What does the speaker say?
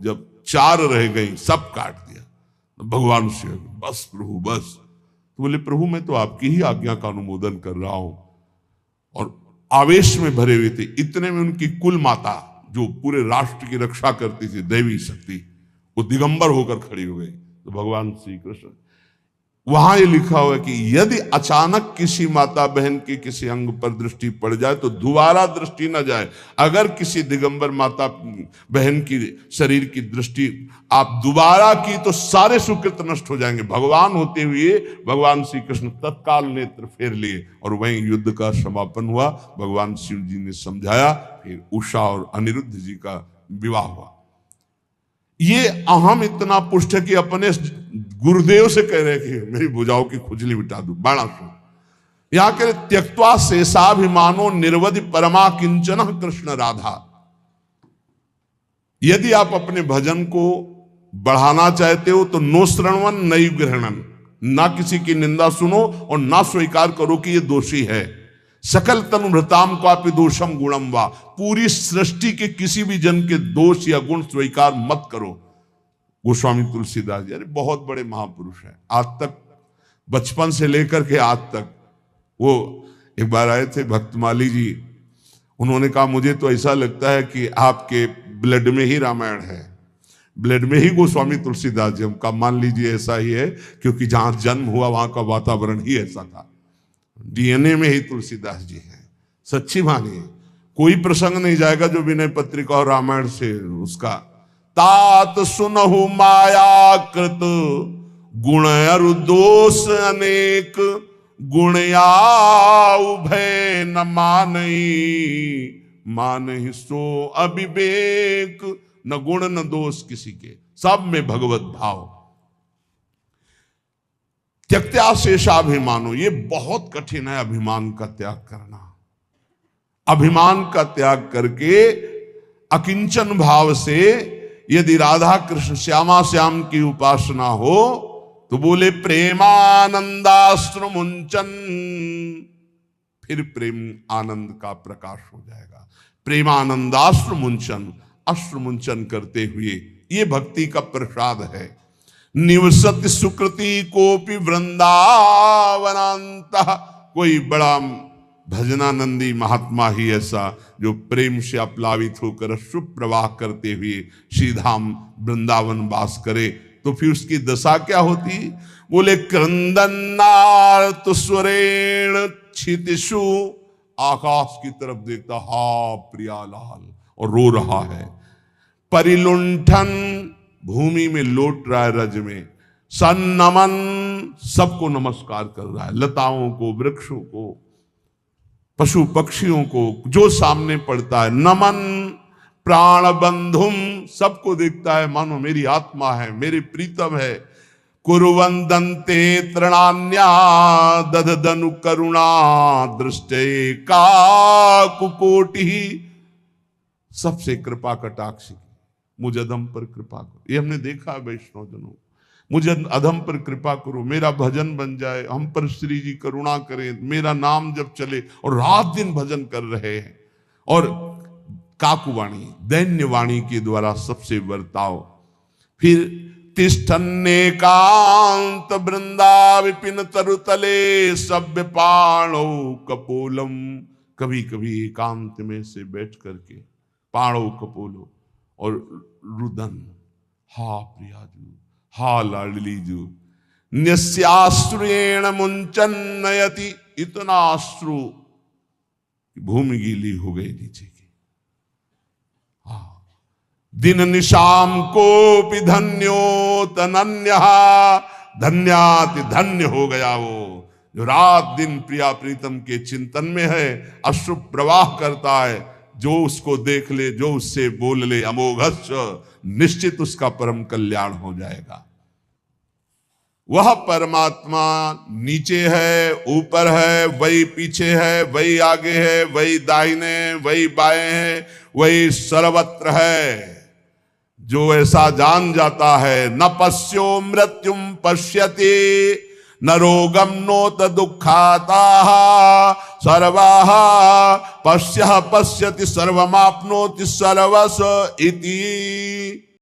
जब 4 रह गई सब काट दिया। तो भगवान से बस प्रभु बस। तो बोले प्रभु मैं तो आपकी ही आज्ञा का अनुमोदन कर रहा हूं। और आवेश में भरे हुए थे। इतने में उनकी कुल माता जो पूरे राष्ट्र की रक्षा करती थी देवी शक्ति, वो दिगंबर होकर खड़ी हो गई। तो भगवान श्री कृष्ण, वहां ये लिखा हुआ है कि यदि अचानक किसी माता बहन के किसी अंग पर दृष्टि पड़ जाए तो दोबारा दृष्टि न जाए। अगर किसी दिगंबर माता बहन की शरीर की दृष्टि आप दोबारा की तो सारे सुकृत नष्ट हो जाएंगे। भगवान होते हुए भगवान श्री कृष्ण तत्काल नेत्र फेर लिए और वहीं युद्ध का समापन हुआ। भगवान शिव जी ने समझाया, फिर उषा और अनिरुद्ध जी का विवाह हुआ। ये अहम इतना पुष्ट है कि अपने गुरुदेव से कह रहे कि मेरी भुजाओं की खुजली मिटा दो। बाणासुर यहां कह रहे त्यक्त्वा शेषाभिमानो निर्वधि परमा किंचन कृष्ण राधा। यदि आप अपने भजन को बढ़ाना चाहते हो तो नो श्रवण नई ग्रहणन, ना किसी की निंदा सुनो और ना स्वीकार करो कि ये दोषी है। सकल तनुभृताम क्वापि दोषम गुणम वा, पूरी सृष्टि के किसी भी जन के दोष या गुण स्वीकार मत करो। गोस्वामी तुलसीदास जी अरे बहुत बड़े महापुरुष हैं, आज तक बचपन से लेकर के आज तक। वो एक बार आए थे भक्तमाली जी, उन्होंने कहा मुझे तो ऐसा लगता है कि आपके ब्लड में ही रामायण है, ब्लड में ही गोस्वामी तुलसीदास जी। हमका मान लीजिए ऐसा ही है, क्योंकि जहां जन्म हुआ वहां का वातावरण ही ऐसा था। डीएनए में ही तुलसीदास जी हैं। सच्ची मानिए कोई प्रसंग नहीं जाएगा जो विनय पत्रिका और रामायण से उसका। तात सुनहु माया कृत गुण अरु दोष अनेक, गुणया उभय न मानई, मानहि सो अविवेक। न गुण न दोष किसी के, सब में भगवत भाव। त्यक्त्या शेषाभिमानो, ये बहुत कठिन है अभिमान का त्याग करना। अभिमान का त्याग करके अकिंचन भाव से यदि राधा कृष्ण श्यामा श्याम की उपासना हो तो बोले प्रेमानंदाश्रु मुंचन, फिर प्रेम आनंद का प्रकाश हो जाएगा। प्रेमानंदाश्रु मुंचन, अश्रु मुंचन करते हुए, ये भक्ति का प्रसाद है। निवसति सुकृति कोपि वृंदावनांत, कोई बड़ा भजनानंदी महात्मा ही ऐसा जो प्रेम से अप्लावित होकर अश्रु प्रवाह करते हुए श्रीधाम वृंदावन वास करे, तो फिर उसकी दशा क्या होती? बोले क्रंदनार्त स्वरेण क्षितिषु, आकाश की तरफ देखता हा प्रियालाल और रो रहा है। परिलुंठन, भूमि में लौट रहा है रज में। सन्नमन, सबको नमस्कार कर रहा है, लताओं को, वृक्षों को, पशु पक्षियों को, जो सामने पड़ता है। नमन प्राण बंधुम, सबको देखता है मानो मेरी आत्मा है, मेरे प्रीतम है। कुरुवंदन्ते तृणान्या दधदनु करुणा दृष्टे काकुकोटि, सबसे कृपा कटाक्ष, मुझ अधम पर कृपा करो। ये हमने देखा है वैष्णव जनों, मुझे अधम पर कृपा करो, मेरा भजन बन जाए, हम पर श्री जी करुणा करें, मेरा नाम जब चले। और रात दिन भजन कर रहे हैं। और काकुवाणी, दैन्य वाणी के द्वारा सबसे वर्ताओ। फिर तिष्ठन्नेकांत वृंदा विपिन तरुतले सभ्य पाणो कपोलम, कभी कभी एकांत में से बैठ करके पाणो कपोलो और रुदन, हा प्रियाजू, हा लाडलीजू, न्यस्याश्रुएण मुंचन नयति, इतना अश्रु भूमि गीली हो गई नीचे की। हाँ, दिन निशाम को भी धन्यो तनन्य, धन्याति धन्य हो गया वो जो रात दिन प्रिया प्रीतम के चिंतन में है, अश्रु प्रवाह करता है। जो उसको देख ले, जो उससे बोल ले, अमोघस्य, निश्चित उसका परम कल्याण हो जाएगा। वह परमात्मा नीचे है, ऊपर है, वही पीछे है, वही आगे है, वही दाहिने, वही बाएं है, वही सर्वत्र है। जो ऐसा जान जाता है, न पश्यो मृत्युम पश्यति, न रोगम नोत दुखाता, सर्वाः पश्यः पश्यति सर्वमाप्नोति सर्वस इति।